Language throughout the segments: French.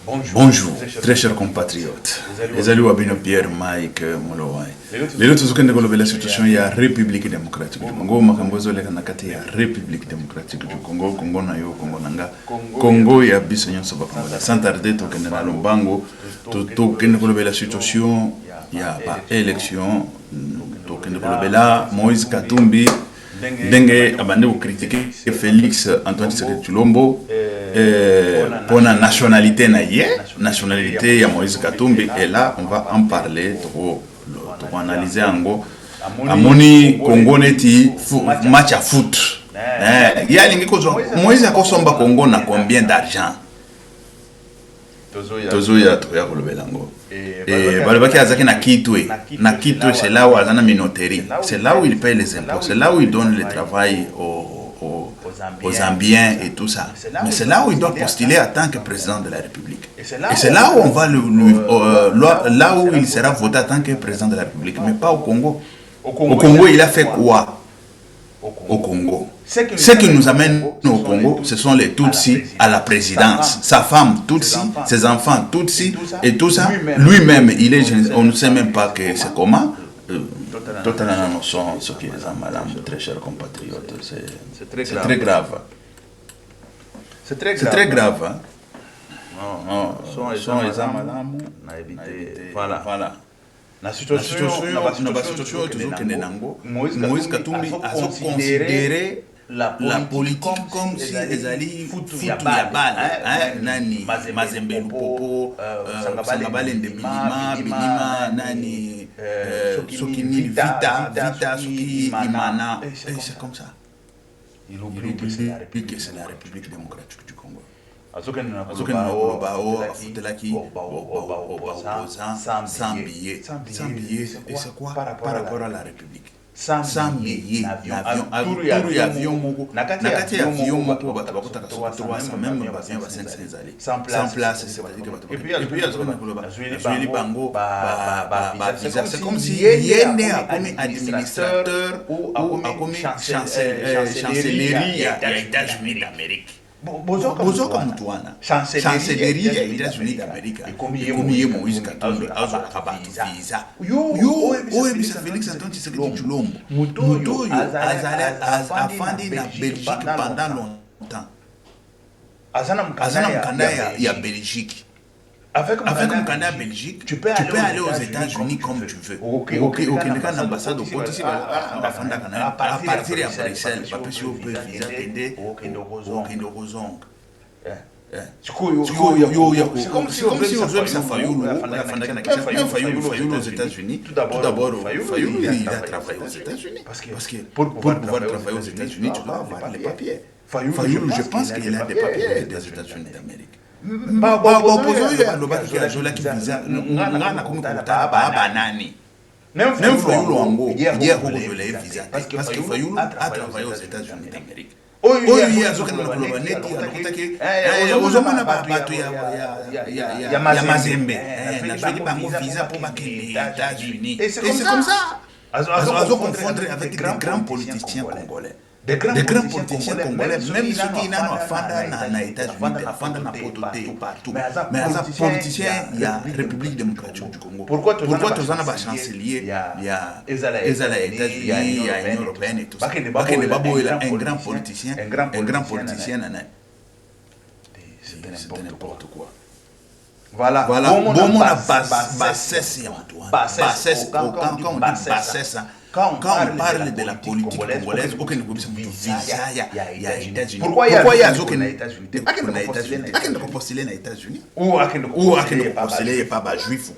Bonjour, très chers compatriotes. Les alliés Abino Pierre, Mike, Molowai. Les autres qui ont la situation, il y a République démocratique du Congo, Makambozo, les Kanakati, il y a République démocratique du Congo, Congo Nayo, Congo Nanga, Congo, il y a Bissonyon Sobakambola. Sans tarder, tout le monde Bango, tout la situation, il y a pas élection, tout le là, Moïse Katumbi, Dengue, abandé ou critiquer Félix Antoine Tshisekedi Tshilombo. Pour la nationalité nationalité ya Moïse Katumbi, et là on va en parler, pour analyser en gros amoni Congo neti match à foot Moïse akosomba Congo na combien d'argent tozoya kolobelango et balobaki azaki na Kitwe c'est là où azana minoterie, c'est là où il paye les impôts, c'est là où il donne le travail aux Zambiens et tout ça. Mais c'est là où il doit postuler en tant que président de la République. Et c'est là où on va là où il sera voté en tant que président de la République, mais pas au Congo. Au Congo, il a fait quoi? Au Congo. Ce qui nous amène au Congo, ce sont les Tutsis à la présidence. Sa femme Tutsi, ses enfants Tutsi et tout ça. Lui-même, on ne sait même pas que c'est comment. Totalement notion, ce qui est madame, très chers compatriotes, c'est très grave. C'est très grave. Hein? Non, madame, voilà. La situation, toujours que Nenango, Moïse Katumbi a considéré la politique comme si les alliés foutu ya bal, nani Mazembe Lupopo, Sangabale Bilima, nani Sokini Vita, Soki Imana, c'est comme ça. Il oublie que c'est la République démocratique du Congo. Sans billets, et c'est quoi par rapport à la République? Sans billets, avion, nakati avion moko bakota 300 même pas 500 allées. Sans place, et puis bango c'est comme si yene a comme administrateur ou a comme chancellerie des États-Unis d'Amérique. Bozo comme toi, chancellerie des États-Unis d'Amérique, et comme Moïse Katumbi, visa. Yo, bisa Félix Antoine Tshisekedi Tshilombo. Muto a fandi na Belgique pendant longtemps. Azana mkanda ya Belgique. Avec un candidat Belgique, tu peux aller aux États-Unis comme tu veux. Ok, quand l'ambassade au côté, à partir de Bruxelles, parce que tu peux visa t'aider au Zong. C'est comme si on faisait ça Fayoulou aux États-Unis. Tout d'abord, Fayoulou, il a travaillé aux États-Unis. Parce que pour pouvoir travailler aux États-Unis, tu dois avoir les papiers. Fayoulou, je pense qu'il a des papiers des États-Unis d'Amérique. Même Fayoulou en gros, il y a visa parce que Fayoulou a travaillé aux États-Unis d'Amérique. Il y a Mazembe, visa pour les États-Unis. Et c'est comme ça. Ils confondre avec des grands politiciens congolais. Des grands politiciens congolais, même ceux qui n'ont pas dans les États-Unis, partout. Mais les politiciens, il y a la République démocratique du Congo. Pourquoi tu en as pas chancelier? Il y a les États-Unis, il y a l'Union européenne et tout ça. Bakene est un grand politicien. C'est n'importe quoi. Voilà. Bon, on a bassesse, quand on dit bassesse, quand on parle de la politique congolaise, aucun visa, il y a États-Unis. Pourquoi il y a aucun États-Unis? Aucun ne peut postuler aux États-Unis. Ou aucun ne peut postuler pas juif.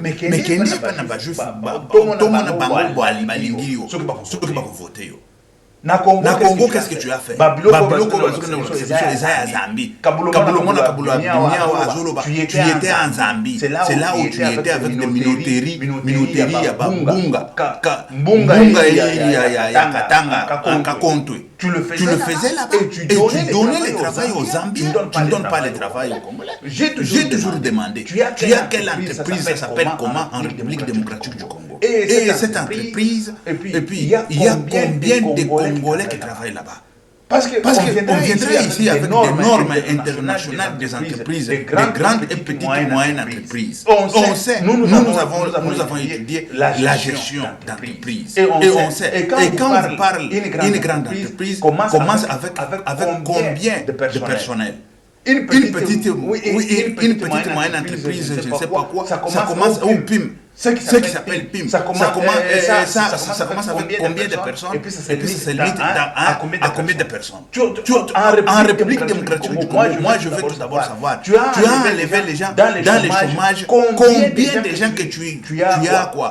Mais Kenya pas na juif. Na Congo, qu'est-ce que tu as fait? Tu étais en Zambie. C'est là où tu étais avec des minoteries, ya Bunga, ya Katanga, Kakontwe. Tu le faisais là-bas et tu donnais le travail aux Zambiens. Tu ne donnes pas le travail aux Congolais. J'ai toujours demandé, tu as quelle entreprise, ça s'appelle comment en République démocratique du Congo? Et cette entreprise, et puis il y a combien de Congolais qui travaillent là-bas? Parce qu'on viendrait ici avec des normes internationales des entreprises, des grandes et petites moyennes entreprises. On sait, nous avons étudié la gestion d'entreprise. Et on sait, et quand on parle d'une grande entreprise, commence avec combien de personnel? Une petite moyenne entreprise, je ne sais pas quoi, ça commence au PIM. Ce qui s'appelle PIM. Ça commence avec combien de personnes et puis ça se limite à combien de personnes. En République démocratique du Congo, moi je veux tout d'abord savoir, tu as enlevé les gens dans le chômage, combien de gens que tu as quoi,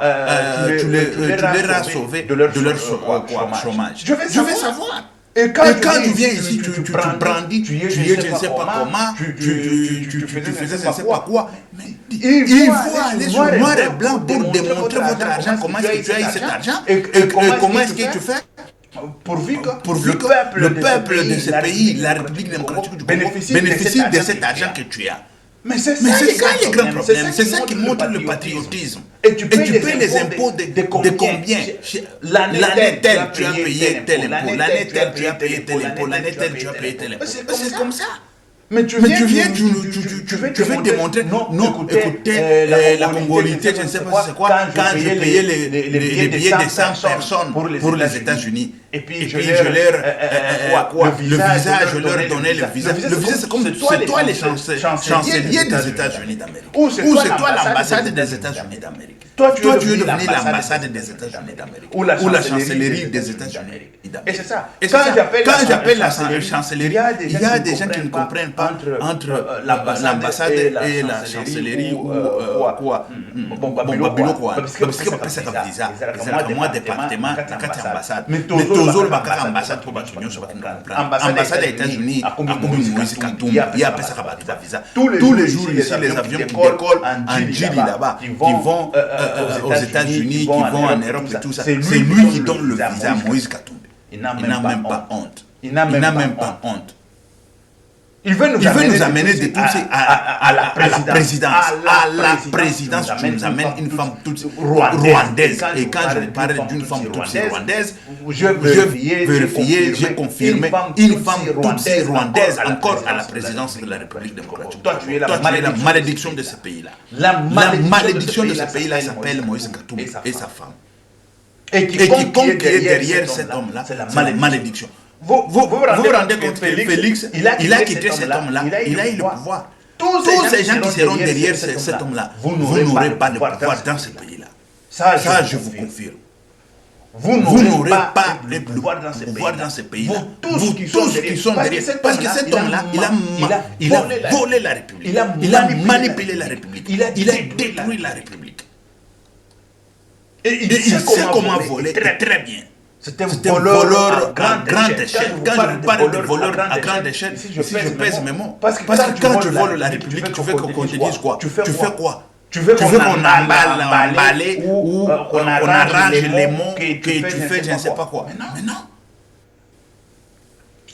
tu les as sauvés de leur chômage. Je veux savoir. Et quand tu viens ici, tu brandis, tu es je ne sais pas comment, tu faisais je ne sais pas quoi. Mais il faut aller sur noir et blanc pour démontrer votre argent, comment est-ce que tu as eu cet argent et comment est-ce que tu fais pourvu que le peuple de ce pays, la République démocratique du Congo, bénéficie de cet argent que tu as. Mais c'est ça le grand problème, c'est ça qui montre le patriotisme. Et tu payes les impôts de combien? L'année telle, tu as payé tel impôt, l'année telle, tu as payé tel impôt, l'année telle, tu as payé tel impôt. C'est comme ça. Mais tu viens, tu veux démontrer, non, écoutez, la congolité, je ne sais pas c'est quoi, quand je payais les billets de 100 personnes pour les États-Unis, et puis je leur, le visa, je leur donnais le visa. Le visa, c'est comme toi le chancelier des États-Unis d'Amérique. Ou c'est toi l'ambassade des États-Unis d'Amérique. Toi, tu es devenu l'ambassade des États-Unis d'Amérique. Ou la chancellerie des États-Unis d'Amérique. Et c'est ça. Quand j'appelle la chancellerie, il y a des gens qui ne comprennent pas entre l'ambassade et la chancellerie ou quoi. Bon, Babylon quoi. Parce que c'est comme ça. C'est moi département, la carte ambassade. Mais toujours la ambassade pour Batumio, je ne comprends pas. Ambassade des États-Unis, à Moïse Katumbi, il y a ça à visa. Tous les jours ici, les avions qui décollent en Djili là-bas, qui vont aux États-Unis, qui vont en Europe et tout ça. C'est lui qui donne le visa à Moïse Katumbi. Il n'a même pas honte. Il n'a même pas honte. Il veut nous amener de tous à la présidence. Tu nous amènes une femme toute rwandaise. Et quand je parle d'une femme toute rwandaise, je vérifié, j'ai confirmé une femme toute rwandaise encore à la présidence de la République démocratique. Toi, tu es la malédiction de ce pays-là. La malédiction de ce pays-là s'appelle Moïse Katumbi et sa femme. Et quiconque qui est derrière cet homme-là, c'est la malédiction. Vous vous rendez compte que Félix, il a quitté cet homme-là, il a eu le pouvoir. Tous ces gens qui seront derrière cet homme-là, vous n'aurez pas de pouvoir dans ce pays-là. Ça, je vous confirme. Vous n'aurez pas de pouvoir dans ce pays-là. Vous tous qui sont derrière. Parce que cet homme-là, il a volé la République. Il a manipulé la République. Il a détruit la République. Et il sait comment voler très bien. C'est un voleur à grande échelle. Quand je parle de voleur à grande échelle, ici je pèse mes mots. Parce que quand tu voles la République, tu veux qu'on te dise quoi? Tu fais quoi? Tu veux qu'on emballe ou qu'on arrange les mots que tu fais, je ne sais pas quoi. Mais non.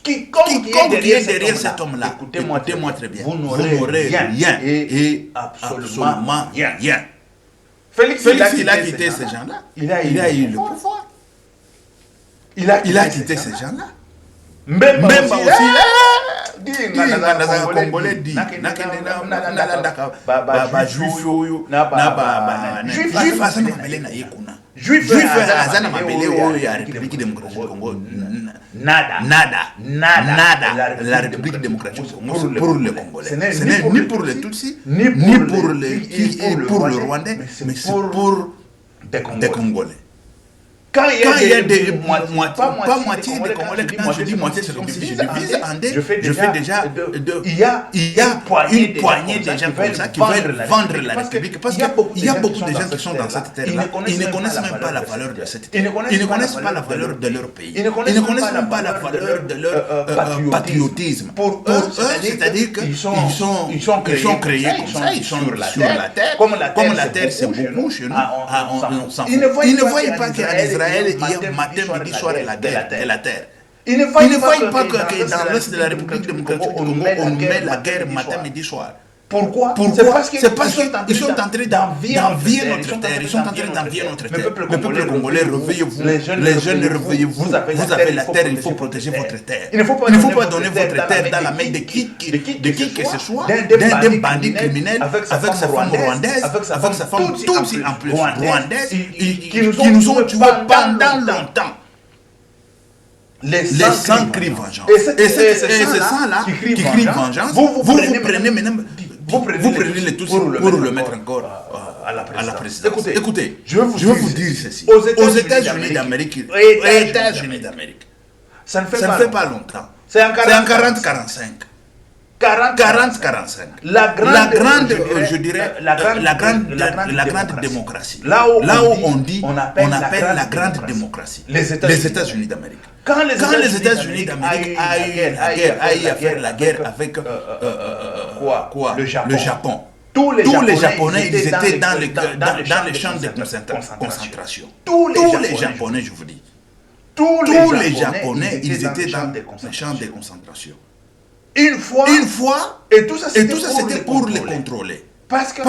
Quiconque qui est derrière cet homme-là, écoutez-moi très bien. Vous n'aurez rien et absolument rien. Félix, il a quitté ces gens-là. Il a eu le pouvoir. Il a quitté ces gens-là. Même aussi, Congolais dit, Juif azana mabele oyo ya République démocratique du Congo. Nada. La République démocratique du Congo pour les Congolais. Ce n'est ni pour les Tutsis, ni pour le Rwandais, mais c'est pour des Congolais. Quand il y a pas moitié des Congolais, quand je dis moitié, c'est comme si je divise en deux, je fais déjà il y a une poignée de gens comme ça qui veulent vendre la République, parce qu'il y a beaucoup de gens qui sont dans cette terre-là, ils ne connaissent même pas la valeur de cette terre, ils ne connaissent pas la valeur de leur pays, ils ne connaissent même pas la valeur de leur patriotisme. Pour eux, c'est-à-dire qu'ils sont créés comme ça, ils sont sur la terre, comme la terre c'est beaucoup chez nous, ils ne voient pas qu'en Israël, il y a matin, midi, soir et la terre. Ils ne voient pas que dans l'Est de la République démocratique du Congo, on met la guerre matin, midi, soir. Pourquoi? C'est parce qu'ils sont en train d'envahir notre terre. Ils sont en train d'envahir notre terre. Le peuple congolais, réveillez-vous. Les jeunes, réveillez-vous. Vous avez la terre, il faut protéger votre terre. Il ne faut pas donner votre terre dans la main de qui que ce soit, d'un bandit criminel, avec sa femme rwandaise, avec sa femme tutsi en plus rwandaise, qui nous ont tués pendant longtemps. Les sangs crient vengeance. Et c'est ça là qui crie vengeance. Vous prenez maintenant. Vous prenez les tous pour le mettre encore à la présidence. Écoutez, je vais vous dire ceci. Aux États-Unis d'Amérique, ça ne fait pas longtemps. C'est en 40-45. 40-45. La grande, je dirais, la grande démocratie. Là où on appelle la grande démocratie. Les États-Unis d'Amérique. Quand les États-Unis d'Amérique a eu à faire la guerre avec le Japon. Tous les Japonais, ils étaient dans les champs de concentration. Tous les Japonais, je vous dis. Tous les Japonais, ils étaient dans les champs de concentration. Une fois, et tout ça c'était pour les contrôler. Parce que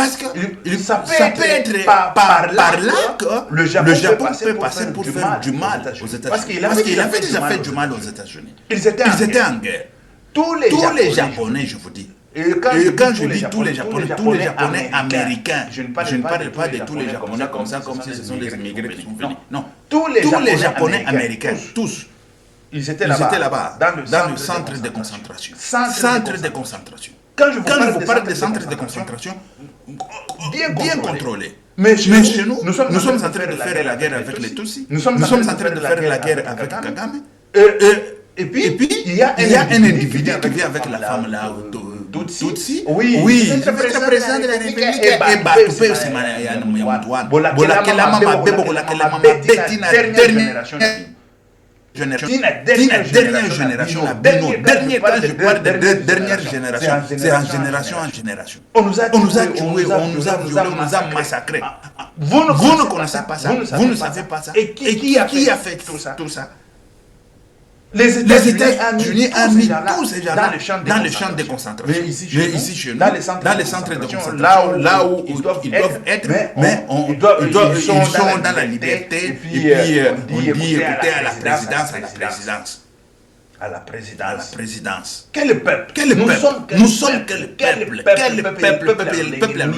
ça peut être par là que le Japon peut passer pour faire du mal aux États-Unis. Parce qu'il avait déjà fait du mal aux États-Unis. Ils étaient en guerre. Tous les Japonais, je vous dis. Et quand je dis tous les Japonais américains, je ne parle pas de tous les Japonais comme si ce sont des immigrés qui sont venus. Non, tous les Japonais américains, tous. Ils étaient là-bas, dans le centre de concentration. Quand je vous parle de centre de concentration, bien contrôlé. Mais chez nous, nous sommes en train de faire la guerre avec les Tutsis. Nous sommes en train de faire la guerre avec Kagame. Et puis, il y a un individu qui vient avec la femme là, Tutsi. Oui, c'est le président de la République. Et Batoupe aussi, dernière génération, dernier quand je parle de dernière génération, c'est en génération. On nous a tués, on nous a violés, on nous a massacrés. Vous ne connaissez pas ça, vous ne savez pas ça. Et qui a fait tout ça? Les États-Unis ont mis tous ces gens dans les champs de concentration. Mais ici chez nous, dans les centres de concentration, là où ils doivent être, mais ils sont dans la liberté. Et puis on dit écoutez à la présidence. Quel peuple? Nous sommes quel peuple?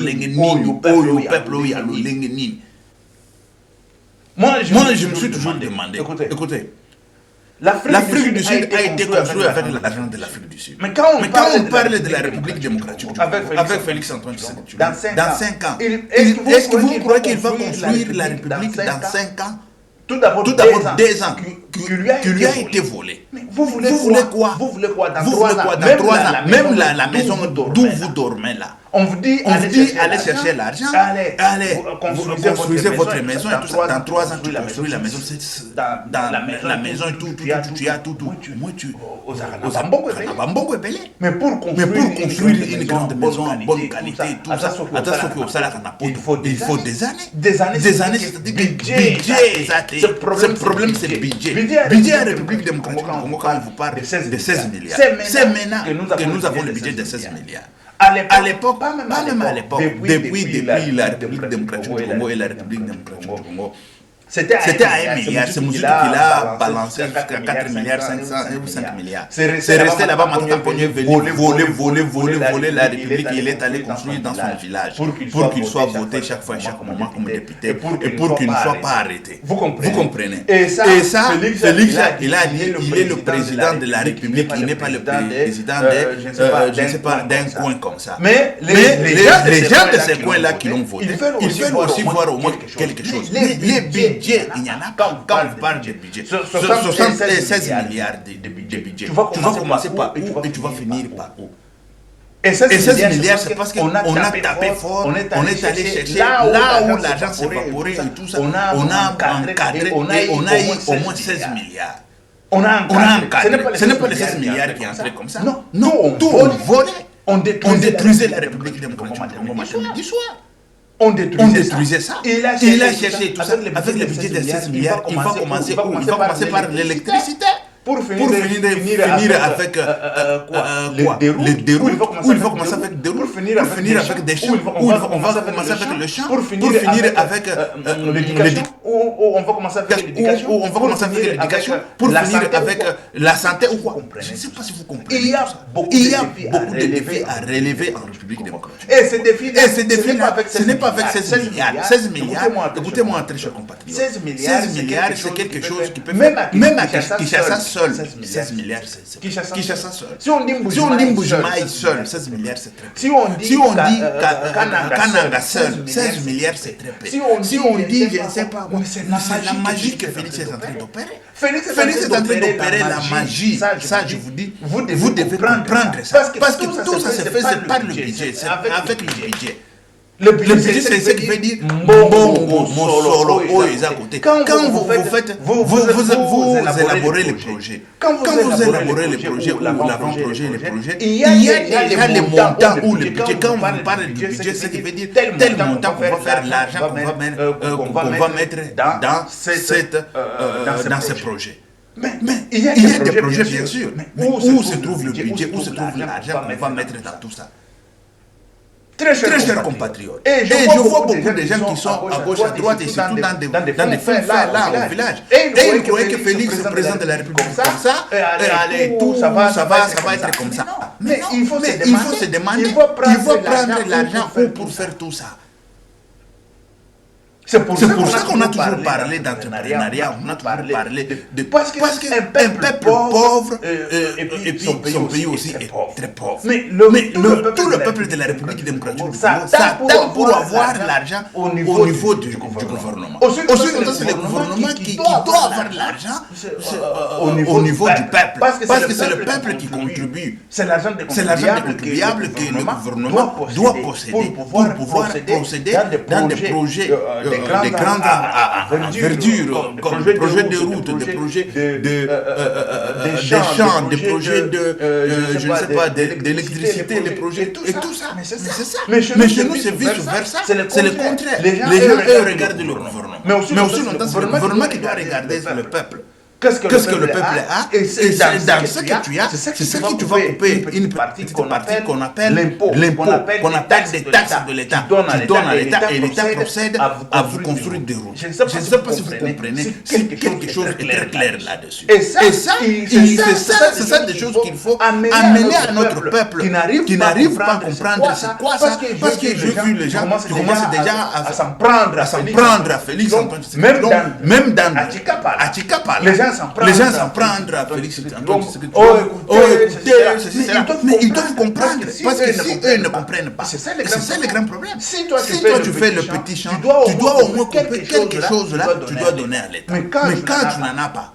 Moi, je me suis toujours demandé, écoutez, l'Afrique du Sud a été construite avec l'argent de l'Afrique du Sud. Mais quand on parle de la République démocratique du Congo, avec Félix Antoine Tshisekedi, dans 5 ans, est-ce que vous croyez qu'il va construire la République dans 5 ans? Tout d'abord 2 ans qui lui a été volé. Vous voulez quoi? Dans 3 ans, même la maison d'où vous dormez là. On vous dit, allez chercher l'argent, allez, construisez votre maison et tout ça. Dans 3 ans, tu construis la maison, dans la maison et tout, tu as tout. Moi, tu aux Belé. Mais pour construire une grande maison en bonne qualité, tout ça, il faut des années. Des années, c'est-à-dire budget. Ce problème, c'est le budget. Budget à la République démocratique du Congo, quand on vous parle de 16 milliards. C'est maintenant que nous avons le budget de 16 milliards. À l'époque, pas même à l'époque, depuis la République démocratique du Congo et la République démocratique du Congo, c'était à 1 milliard. C'est Moussoudou qui l'a balancé jusqu'à 4 milliards, 5 milliards. C'est resté là-bas, maintenant qu'on est venu voler la République. Il est allé construire dans son village pour qu'il soit voté chaque fois, chaque moment comme député et pour qu'il ne soit pas arrêté. Vous comprenez? Et ça, Félix, il a dit, il est le président de la République, il n'est pas le président d'un coin comme ça. Mais les gens de ces coins-là qui l'ont voté, ils veulent aussi voir au moins quelque chose. Les budgets, il y en a quand on parle de budget. 76 milliards de budget. Tu vas commencer par où et tu vas finir par où? Et 16 milliards, c'est parce qu'on a tapé fort, on est allé chercher là où l'argent s'est évaporé et tout ça. On a encadré et on a eu au moins 16 milliards. On a encadré. Ce n'est pas les 16 milliards qui entrent comme ça. Non, tout on volait. On détruisait la République démocratique du Congo du soir. On détruisait ça. Il a cherché tout ça. Avec le budget de 16 milliards, il va commencer par l'électricité. pour finir avec quoi? Les déroutes, où il va commencer avec des routes, pour finir avec des champs, où on va commencer avec le champ, pour finir avec l'éducation, où on va commencer avec l'éducation, pour finir avec la santé ou quoi? Je ne sais pas si vous comprenez. Il y a beaucoup de défis à relever en République démocratique. Et ces défis-là, ce n'est pas avec 16 milliards. 16 milliards, écoutez-moi, très cher compatriote. 16 milliards, c'est quelque chose qui peut faire, même à Kinshasa seul, 16 milliards, c'est Kinshasa seul. Si on dit Mbujimaï seul, 16 milliards, c'est très peu. Si on dit Kananga seul, 16 milliards, c'est très peu. Si on dit, je ne sais pas, c'est la magie que Félix est en train d'opérer. Félix est en train d'opérer la magie. Ça, je vous dis, vous devez comprendre ça. Parce que tout ça se fait par le budget, c'est avec le budget. Le budget, c'est ce qui veut dire bon solo, à côté. Quand vous élaborez les projets, ou l'avant-projet, les projets, il y a déjà les montants ou le budget. Quand on parle du budget, c'est ce qui veut dire tel montant qu'on va faire, l'argent qu'on va mettre dans ce projet. Mais il y a des projets, bien sûr. Mais où se trouve le budget, où se trouve l'argent qu'on va mettre dans tout ça? Très chers compatriotes. Et je vois beaucoup de gens qui sont à gauche, à droite et surtout dans des fins là au village. Et ils croyaient que Félix, le président de la République, comme ça, et tout, ça va être comme ça. Mais il faut se demander, il va prendre l'argent pour faire tout ça. C'est pour ça qu'on a toujours parlé d'entrepreneuriat, on a toujours parlé de... Parce qu'un peuple pauvre, et puis son pays aussi est très pauvre. Mais tout le peuple de la République démocratique du Congo s'attend pour avoir l'argent au niveau du gouvernement. Ensuite, c'est le gouvernement qui doit avoir l'argent au niveau du peuple. Parce que c'est le peuple qui contribue. C'est l'argent des contribuables que le gouvernement doit posséder pour pouvoir procéder dans des projets des grandes verdures, comme des projets de route, des projets des champs, des projets de, je ne sais pas, d'électricité, les projets, et tout ça. Mais c'est ça. Mais chez nous, c'est vice-versa, c'est le contraire. Les gens, eux, regardent le gouvernement. Mais aussi longtemps, c'est le gouvernement qui doit regarder le peuple. Qu'est-ce que le peuple a? Et dans ce que tu as, c'est ça que tu vas couper une partie qu'on appelle l'impôt, qu'on appelle des taxes de l'État. Tu donnes à l'État et l'État procède à vous construire des routes. Je ne sais pas si vous comprenez. Quelque chose est très clair là-dessus. Et ça, c'est ça des choses qu'il faut amener à notre peuple qui n'arrive pas à comprendre c'est quoi ça. Parce que j'ai vu les gens qui commencent déjà à s'en prendre à Félix. Même dans Achikapa, les gens s'en prennent à Félix. Mais ils doivent comprendre. Parce que si eux ne comprennent pas, c'est ça le grand problème. Si toi tu fais le petit champ, tu dois au moins couper quelque chose là, tu dois donner à l'État. Mais quand tu n'en as pas,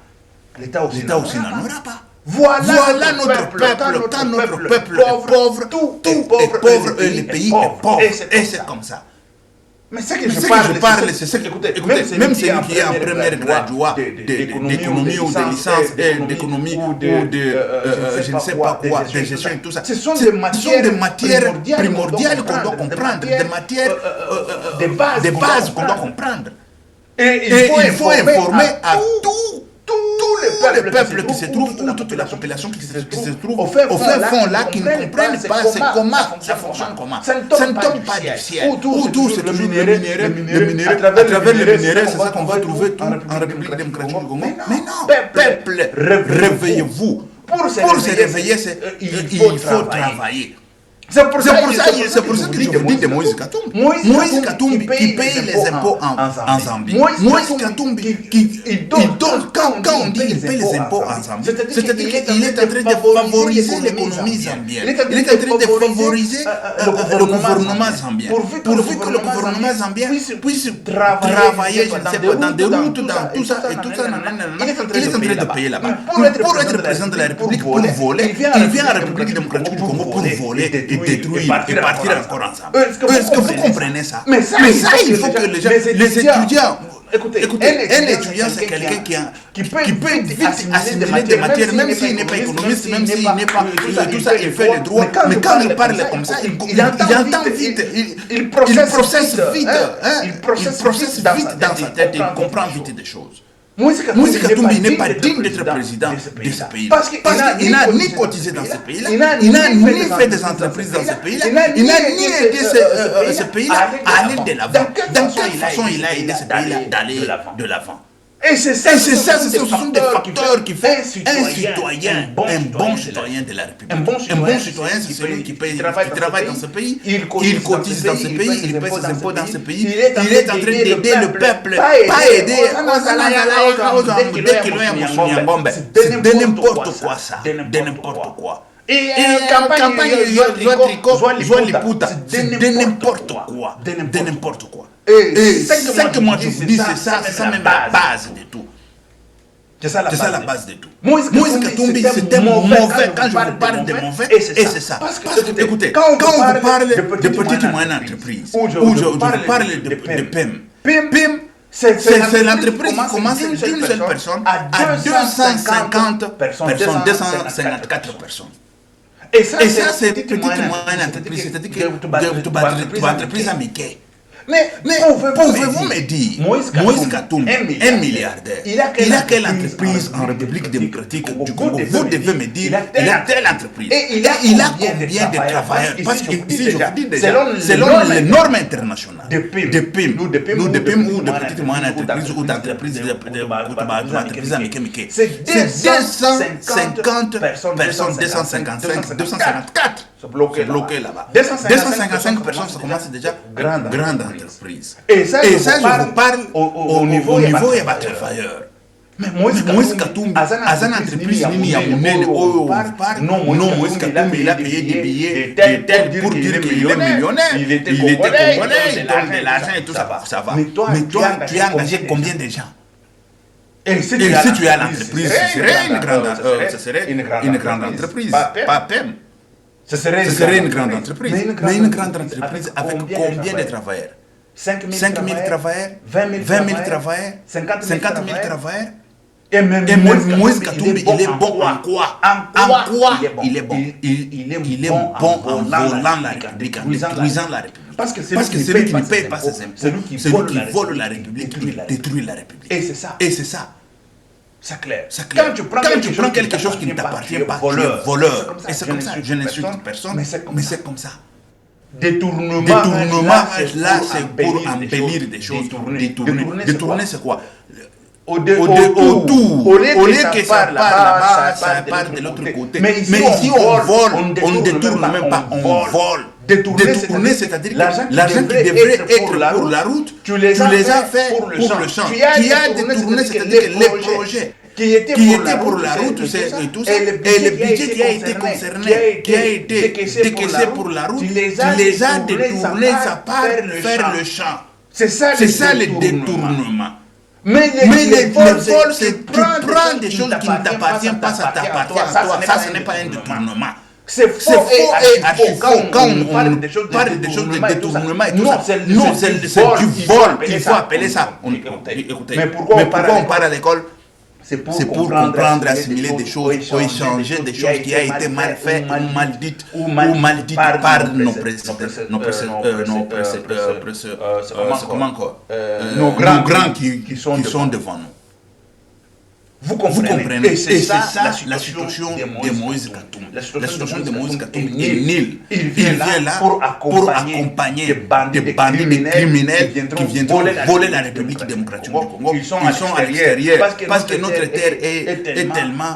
l'État aussi n'en aura pas. Voilà notre peuple. Quand notre peuple est pauvre, tout est pauvre et le pays est pauvre. Et c'est comme ça. Mais ce que je parle, c'est ça. Écoutez, même celui qui est en première graduat d'économie ou de licence d'économie ou de je ne sais pas quoi, de gestion et tout ça, ce sont des matières primordiales qu'on doit comprendre, des matières de base qu'on doit comprendre. Et il faut informer à tous les peuples qui se trouvent, ou toute la population qui se trouve au fin fond là, qui ne comprennent pas comment ça fonctionne, ça ne tombe pas du ciel. Ou tout c'est toujours le minerai, à travers le minerai, c'est ça qu'on va trouver tout en République démocratique du Congo. Mais non, peuple, réveillez-vous. Pour se réveiller, il faut travailler. C'est pour ça que je vous dis de Moïse Katumbi. Moïse Katumbi qui paye les impôts en Zambie. Moïse Katumbi il donne, quand on dit qu'il paye les impôts en Zambie, c'est-à-dire qu'il est en train de favoriser l'économie zambienne. Il est en train de favoriser le gouvernement zambien. Pourvu que le gouvernement zambien puisse travailler, je ne sais pas, dans des routes, dans tout ça, et tout ça, il est en train de payer là-bas. Pour être président de la République, pour voler, il vient en République démocratique du Congo pour voler, détruire et partir encore ensemble. Est-ce que vous comprenez ça? Mais ça, il faut que les étudiants... Écoutez, un étudiant, c'est quelqu'un qui peut vite assimiler des matières, même s'il n'est pas économiste, même s'il n'est pas tout ça, il fait le droit. Mais quand je parle comme ça, il entend vite, il processe vite dans sa tête, il comprend vite des choses. Moïse Katumbi n'est pas digne d'être président de ce pays. Parce qu'il n'a ni cotisé dans ce pays-là, il n'a ni fait des entreprises dans ce pays-là, il n'a ni aidé ce pays-là à aller de l'avant. Dans quelle façon il a aidé ce pays-là d'aller de l'avant? Et c'est ça, ce sont des facteurs qui font un citoyen, un bon citoyen de la République. Un bon citoyen, c'est celui qui travaille dans ce pays, il cotise dans ce pays, il paie ses impôts dans ce pays, il est en train d'aider le peuple, pas aider de n'importe quoi ça, de n'importe quoi. Et campagne de n'importe quoi, de n'importe quoi. Et ce que moi je vous dis, c'est ça même la base de tout. C'est ça la base de tout. Moïse Katumbi, c'était mauvais. Quand je vous parle de mauvais, et c'est ça. Parce que, écoutez, quand on vous parle de petites et moyennes entreprises, ou je vous parle de PIM, c'est l'entreprise qui commence d'une seule personne à 250 personnes, 254 personnes. Et ça c'est petite et moyenne entreprise, c'est-à-dire que tu vas entreprise américaine. Mais pouvez-vous me dire, Moïse Katumbi, un milliardaire, il a quelle entreprise en République démocratique du Congo? Vous devez me dire, il a telle entreprise. Et il a combien de travailleurs? Parce que ici, je vous dis déjà, selon les normes internationales de PIM, ou de petites et moyennes entreprises, ou d'entreprises américaines, c'est 250 personnes, 255, 254. C'est bloqué là-bas. 255 personnes, ça commence déjà grande entreprise. Et ça, je vous parle au niveau des travailleurs. Mais Moïse Katumbi, à une entreprise, il y a non, Moïse Katumbi, il a payé des billets pour dire qu'il est millionnaire. Il était congolais, il donne de l'argent et tout ça. Ça va. Mais toi, tu as engagé combien de gens? Et si tu as l'entreprise, ce serait une grande entreprise, pas PEM. Ce serait une grande entreprise. Mais une grande entreprise avec combien de travailleurs? 5 000 travailleurs, 20 000 travailleurs, 50 000 travailleurs. Et même Moïse Katumbi, il est bon en quoi? En quoi il est bon? Il est bon en volant la République, en détruisant la République. Parce que celui qui ne paye pas ses impôts, celui qui vole la République, il détruit la République. Et c'est ça. C'est clair. Quand tu prends quelque chose qui ne t'appartient pas, tu es voleur. Et c'est comme ça. Je n'insulte personne, mais c'est comme ça. Détournement, là, c'est pour embellir des choses. Détourner, c'est quoi? Autour. Au lieu que ça part là-bas, ça part de l'autre côté. Mais ici, on vole, on ne détourne même pas, on vole. Détourner, c'est-à-dire que l'argent qui devrait être pour la route, tu les as fait pour le champ. Qui a détourné, c'est-à-dire que les projets qui étaient pour la route et tout ça, et le budget qui a été concerné, qui a été décaissé pour la route, tu les as détournés, ça part vers le champ. C'est ça le détournement. Mais les vols, c'est tu prends des choses qui ne t'appartiennent pas, ça t'appartient à toi. Ça, ce n'est pas un détournement. C'est faux et archi faux. Quand on parle des choses de détournement et tout ça, non, c'est du vol. Il faut appeler ça. Écoutez, mais pourquoi on part à l'école? C'est pour comprendre, assimiler des choses, ou échanger des choses qui ont été mal faites ou mal dites par nos grands qui sont devant nous. Vous comprenez? Et c'est ça la situation de Moïse Katumbi. La situation de Moïse Katumbi est nulle. Il vient là pour accompagner des bandits criminels qui viendront voler la République démocratique du Congo. Ils sont à l'extérieur parce que notre terre est tellement...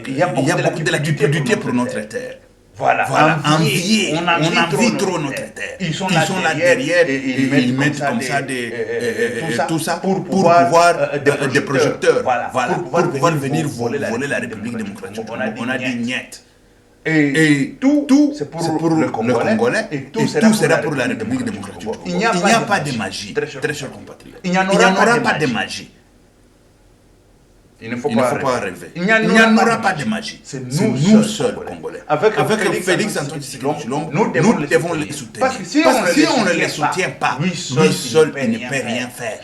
Il y a beaucoup de la cupidité pour notre terre. Voilà, envier, on envie trop notre terre. Ils sont là derrière et ils mettent comme ça tout ça pour pouvoir des projecteurs, pour pouvoir venir voler la République démocratique. On a dit niet. Et tout c'est pour le Congolais et tout sera pour la République démocratique. Il n'y a pas de magie, très chers compatriotes. Il n'y en aura pas de magie. Il ne faut pas rêver. Il n'y en aura pas de magie. C'est nous seuls, Congolais. Avec Félix Antoine Tshisekedi, nous devons les soutenir. Parce que si on ne les soutient pas, lui seul, il ne peut rien faire.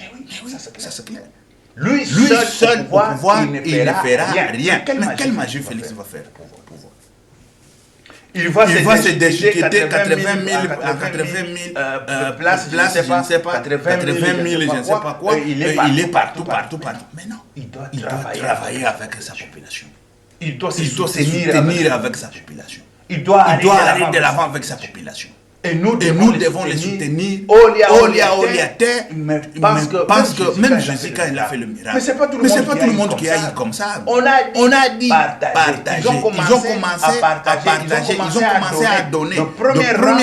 Ça c'est clair. Lui seul, au pouvoir, il ne fera rien. Mais quelle magie Félix va faire pour pouvoir? Il va se déchiqueter 80 000 places, je ne sais pas, 80 000, je ne sais pas quoi. Il est partout. Mais non, il doit travailler avec sa population. Il doit se soutenir avec sa population. Il doit aller de l'avant avec sa population. Et nous devons les soutenir. Mais parce que même Jésus, quand il a fait le miracle, mais c'est pas tout le monde qui a eu comme ça. On a dit partager. Ils ont commencé à partager. Ils ont commencé à donner de premier rang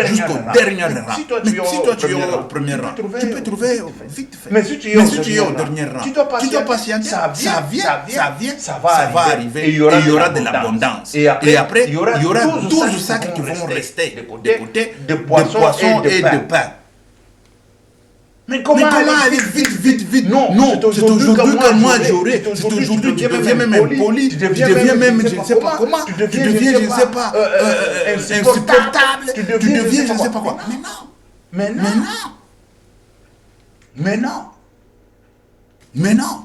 jusqu'au dernier rang. Mais si toi tu es au premier rang, tu peux trouver vite fait. Mais si tu es au dernier rang, tu dois patienter. Ça va arriver. Et il y aura de l'abondance. Et après, il y aura 12 sacs qui vont rester de côté de poissons et de pain. Mais comment aller vite? Non, c'est aujourd'hui que moi j'aurai. C'est aujourd'hui tu deviens même impoli. Tu deviens même, je ne sais pas comment. Tu deviens, je ne sais pas, insupportable. Tu deviens, je ne sais pas quoi. Mais non.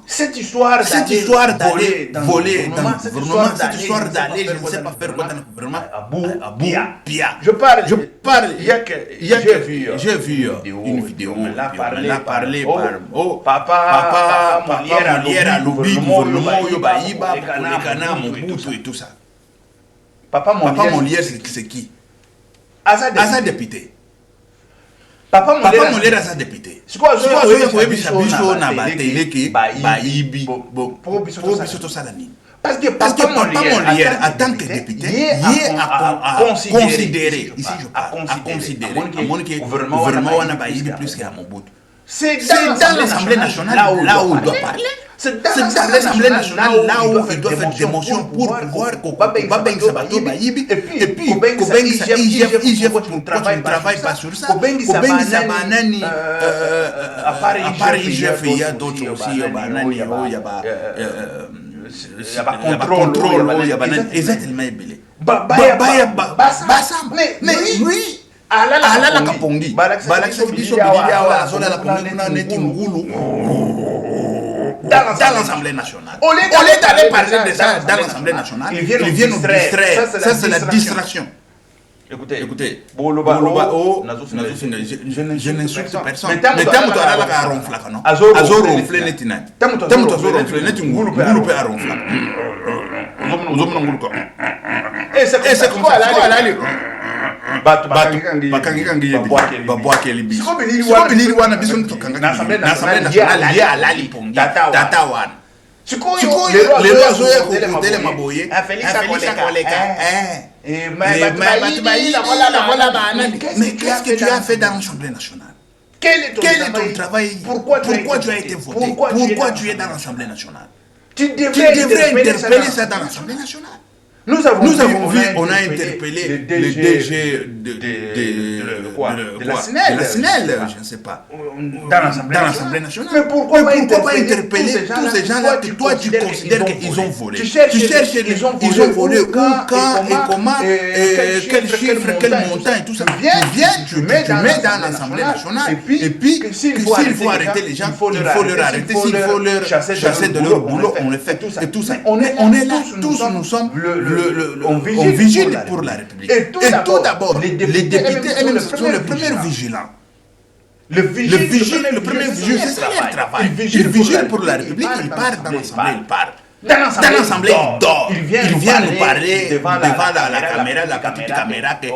Cette histoire d'aller voler dans le gouvernement, cette histoire d'aller, je ne sais pas faire quoi dans le gouvernement, à bout, pia. Je parle. J'ai vu une vidéo, on l'a parlé par papa Molière à Loubi, gouvernement Yobaïba, Ghana, Mobutu et tout ça. Papa Molière, c'est qui? Asa député. Papa Molière aza député. Sikoyo koyebisa biso na bateleki bayibi po biso tosala nini. Parce que Papa Molière, en tant que député, il a considéré, ici je parle, à considérer, que le gouvernement wana bayibi plus qu'à Mobutu. C'est dans l'Assemblée nationale là où il doit parler. C'est dans l'Assemblée nationale là où il doit faire des motions pour pouvoir Kobenga Sabato Bayibi et puis Kobenga IGF pour tu ne travailles pas sur ça. Kobenga Sabanani à part IGF il y a d'autres aussi, il y a Banani, il y a contrôle, il y a Banani, exactement belé. Mais oui. Alala Kapongi. Balakisa biso bilia wa zona la Kapongi kuna neti ngulu. Dans l'Assemblée nationale. Au lieu d'aller parler de ça dans l'Assemblée nationale, ils viennent nous distraire. Ça, c'est la distraction. Écoutez, je n'insulte personne. Mais tant que tu as la ronfla, non? Azo ronfle netina. Tant que tu as ronfle netina, ngulu pe a ronfla. Et c'est quoi là? Babwaki elibi. Siko bilili wana biso ntokanga na Assemblée nationale ya alali pongi tata wana. Siko lelo azoya kokotele maboye. Felix Koleka. Mais qu'est-ce que tu as fait dans l'Assemblée nationale? Quel est ton travail? Pourquoi tu as été voté? Pourquoi tu es dans l'Assemblée nationale? Tu devrais interpeller ça dans l'Assemblée nationale. Nous avons vu, on a interpellé le DG de la SNEL, je ne sais pas, dans l'Assemblée nationale. Mais pourquoi pas interpeller tous ces gens-là que toi tu considères qu'ils ont volé? Tu cherches, ils ont volé où, quand et comment, quel chiffre, quel montant et tout ça. Tu viens, tu mets dans l'Assemblée nationale et puis s'il faut arrêter les gens, il faut leur arrêter, s'il faut leur chasser de leur boulot, on le fait et tout ça. On est là, tous nous sommes on vigile pour la République. Et tout d'abord, les députés eux-mêmes sont les premiers vigilants. Le premier vigile, c'est ça leur travail. Il vigile pour la République, il part dans l'Assemblée, il part. Dans l'Assemblée, il dort. Il vient nous parler devant la caméra, la petite caméra que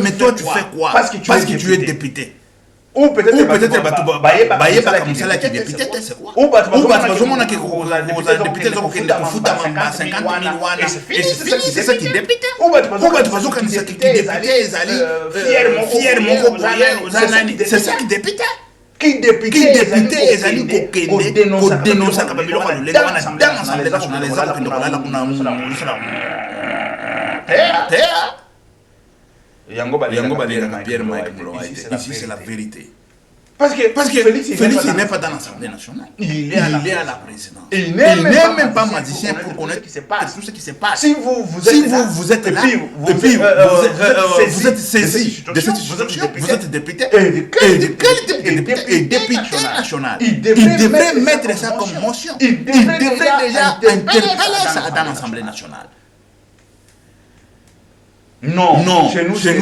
mais toi tu fais quoi? Parce que tu es député. Ou peut-être Bayeba comme ça là qui est député, c'est quoi? Ou peut-être que les députés ont fait 50 000 wana et c'est ça qui est député. Ou peut-être que c'est qui député, fièrement, c'est ça qui est député. Qui député ezali ko dénoncer ka babilo ka lelo wana dans l'Assemblée nationale ezali ko ndokola kuna Yango Balera Pierre Mike Moloaite. Ici c'est la vérité. Parce que Félix il n'est pas dans l'Assemblée nationale. Il est à la présidence. Il n'est n'est même pas magicien pour connaître tout ce qui se passe. Si vous êtes là, et puis vous êtes saisi de cette situation, vous êtes député et député national. Il devrait mettre ça comme motion. Il devrait déjà interpeller ça dans l'Assemblée nationale. Non, chez nous c'est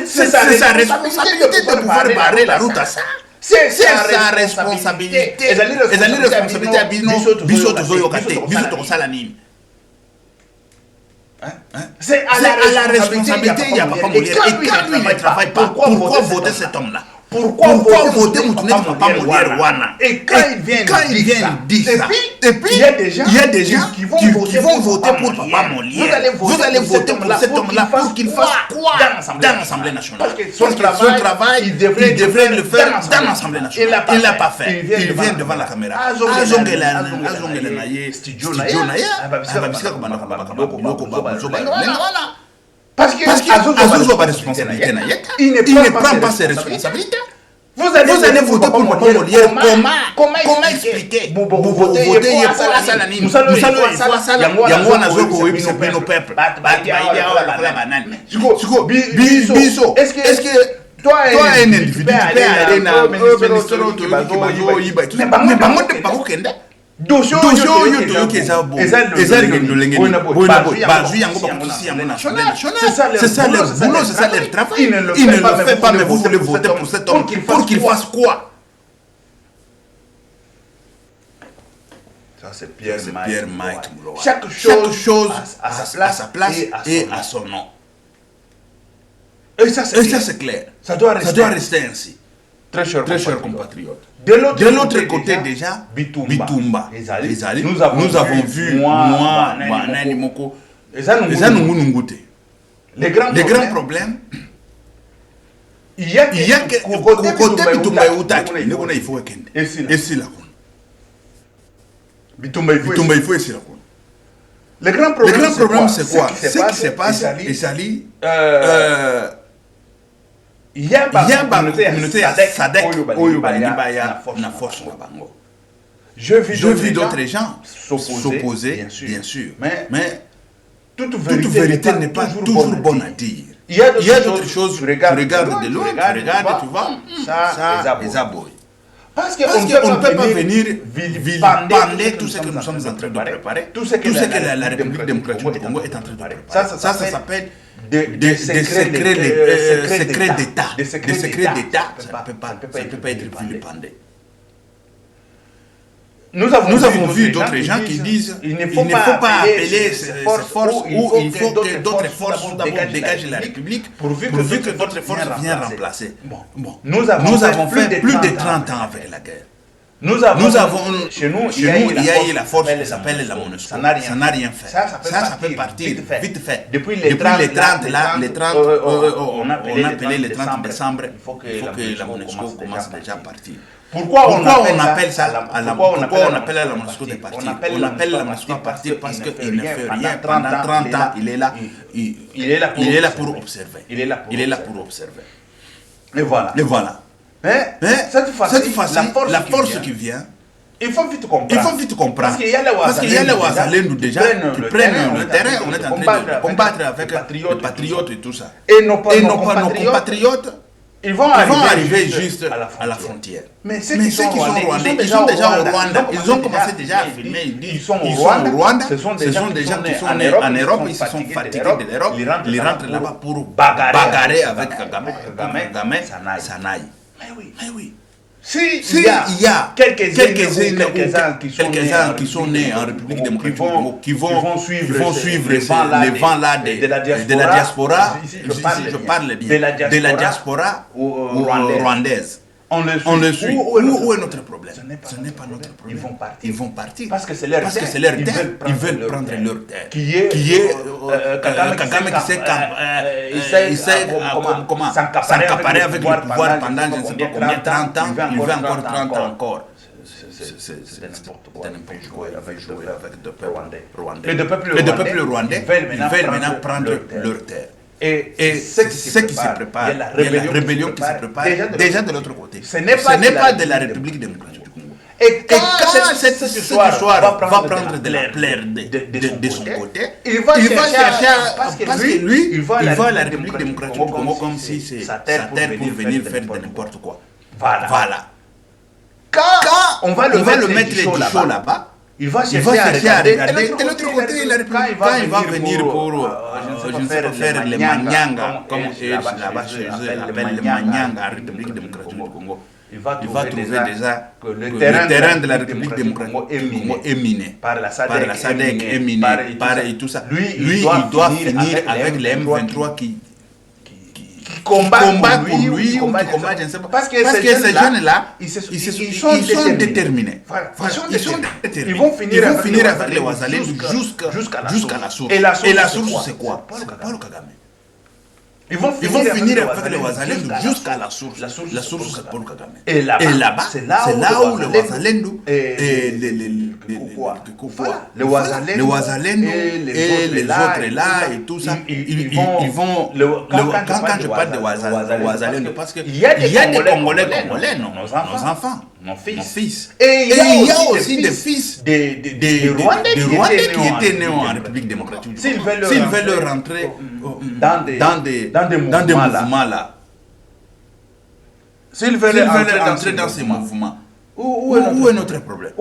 c'est sa responsabilité de pouvoir barrer la route à ça. C'est sa responsabilité. Et la responsabilité à biso tozoyokate, biso tokosala nini. C'est à la responsabilité, il y a Papa Molière. Et quand lui ne travaille pas, pourquoi voter cet homme-là? Pourquoi voter Moutoune Papa Molière Wana? Et quand il vient dire ça, et puis il y a des gens qui vont voter pour Papa Molière. Vous allez voter pour cet homme-là pour qu'il fasse quoi dans l'Assemblée nationale? Parce que son travail, il devrait le faire dans l'Assemblée nationale. Il ne l'a pas fait. Il vient devant la caméra. Parce qu'Azouzo a responsabilité. Il ne prend pas ses responsabilités. Vous allez voter pour Papa Molière. Comment expliquer? Vous votez pour Assalani. Yango Nazoko et nos peuples. Biso, est-ce que toi un individu tu peux aller dans le ministère qui va mais pas moi de pas kokende. Dossier yo toyoki eza lolenge bazwi yango bakusi yango national. C'est ça leur boulot, c'est ça leur travail. Il ne le fait pas, mais vous voulez voter pour cet homme pour qu'il fasse quoi? Ça c'est Pierre Mike Mouloa. Chaque chose à sa place et à son nom. Et ça c'est clair. Ça doit rester ainsi. Très cher compatriotes. De l'autre côté déjà, Bitumba. Nous avons vu, moi, Nani Moko, les grands problèmes. Il y a que côté Bitumba Utaki, il faut que et c'est là. Bitumba il faut essayer là. Le grand problème c'est quoi? Ce qui se passe, et Sali. Il y a une communauté à Sadek na force na bango. Je vis d'autres gens s'opposer, bien sûr. Mais toute vérité n'est pas toujours bonne à dire. Il y a d'autres choses, tu regardes de loin, tu regardes, tu vois, ça, les abois. Parce qu'on ne peut pas venir vilipender tout ce que nous sommes en train de préparer, tout ce que la République démocratique du Congo est en train de préparer. Ça s'appelle des secrets d'État. Des secrets d'État, ça ne peut pas être vilipendé. Nous avons vu d'autres gens qui disent il ne faut pas appeler ces forces ou il faut que d'autres forces d'abord dégagent la République pourvu que d'autres forces viennent remplacer. Bon. Nous avons fait plus de 30 ans avec la guerre. Nous avons chez nous, il y a eu la force qui s'appelle la MONUSCO. Ça n'a rien fait. Ça peut partir vite fait. Depuis les 30 là, on a appelé le 30 décembre, il faut que la MONUSCO commence déjà à partir. Pourquoi on appelle ça la MONUSCO de partir? On appelle la MONUSCO de partir parce qu'il ne fait rien. Pendant 30 ans, il est là pour observer. Il est là pour observer. Et voilà. Mais cette fois-ci, la force qui vient, il faut vite comprendre. Parce qu'il y a les Ouazalendou déjà qui prennent le terrain. On est en train de combattre avec les patriotes et tout ça. Et nos compatriotes, ils vont arriver juste à la frontière. Mais ceux qui sont rwandais, ils sont déjà au Rwanda. Ils ont commencé déjà à filmer. Ils sont au Rwanda. Ce sont des gens qui sont en Europe. Ils se sont fatigués de l'Europe. Ils rentrent là-bas pour bagarrer avec Kagame. Ça n'aille. Mais oui. S'il y a quelques-uns qui sont nés en République démocratique du Congo, qui vont suivre les vents là de la diaspora, je parle bien, de la diaspora rwandaise. On le suit. Où est notre problème? Ce n'est pas notre problème. Ils vont partir. Parce que c'est leur terre. Ils veulent prendre leur terre. Qui est Kagame qui sait comment s'accaparer avec le pouvoir pendant je ne sais pas combien, 30 ans. Il veut encore 30 ans encore. C'est n'importe quoi. Ils veulent jouer avec le peuple rwandais. Et le peuple rwandais, ils veulent maintenant prendre leur terre. Et ce qui se prépare, il y a la rébellion qui se prépare déjà de l'autre côté. Ce n'est pas de la République démocratique du Congo. Et quand cette histoire va prendre de la plaire de son côté, il va chercher, parce que lui, il voit la République démocratique du Congo comme si c'est sa terre pour venir faire de n'importe quoi. Voilà. Quand on va le mettre les chaud là-bas, il va chercher à regarder. De l'autre côté, la République, quand il va venir pour, je ne sais pas, faire les manyanga, comme là-bas chez eux, appellent les manyanga, République démocratique du Congo. Il va trouver déjà que le terrain de la République démocratique du Congo est miné. Par la SADC est miné, et tout ça. Lui, il doit finir avec les M23 qui combattent pour lui, ou qui combattent, je ne sais pas. Parce que ces jeunes-là, ils sont déterminés. Ils sont déterminés. Ils vont finir avec les Wazalendou jusqu'à la source. Et la source, c'est quoi? C'est Paul Kagame. Ils vont finir avec les Wazalendou jusqu'à la source. La source, c'est Paul Kagame. Et là-bas, c'est là où les Wazalendou et les Wazalendou et les autres là et tout ça, ils vont. Quand je parle de Wazalendou, parce qu'il y a des Congolais, nos enfants, nos fils. Et il y a aussi des fils des Rwandais qui étaient nés en République démocratique. S'ils veulent rentrer dans des mouvements là, s'ils veulent entrer dans ces mouvements, où est notre problème?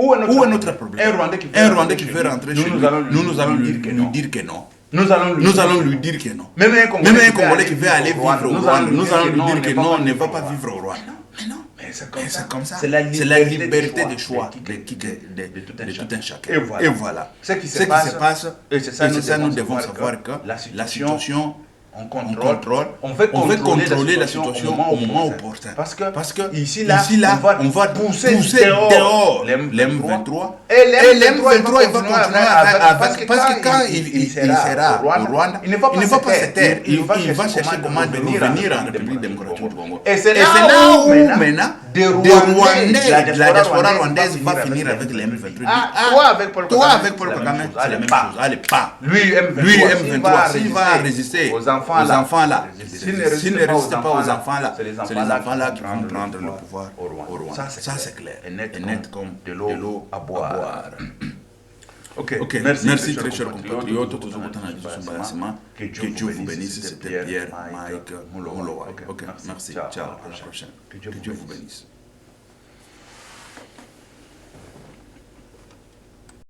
Un Rwandais qui veut rentrer chez nous, nous allons lui dire que non. Nous allons lui dire que non. Même un Congolais qui veut aller vivre au Rwanda, nous allons lui dire que non, on ne va pas vivre au Rwanda. Mais non. C'est comme ça. C'est la liberté de choix de tout un chacun. Et voilà. Ce qui se passe, et c'est ça, nous devons savoir que la situation, on contrôle, on veut contrôler la situation au moment opportun. Parce que ici là, on va pousser dehors les M23. Et les M23, il va continuer parce que quand il sera au Rwanda, il ne va pas se taire. Il va chercher comment venir en République démocratique du Congo. Et c'est là où maintenant, des Rwandais, la diaspora rwandaise va finir avec les M23. Toi avec Paul Kagame, c'est la même chose. Allez, pas. Lui, M23, s'il va résister aux enfants là, s'il ne résiste pas aux enfants là, c'est les enfants là qui vont prendre le pouvoir au Rwanda. Ça c'est clair et net comme de l'eau à boire. Ok, merci très chers compatriotes, que Dieu vous bénisse. C'était Pierre Mike Moulowa. Ok, merci, ciao, à la prochaine. Que Dieu vous bénisse.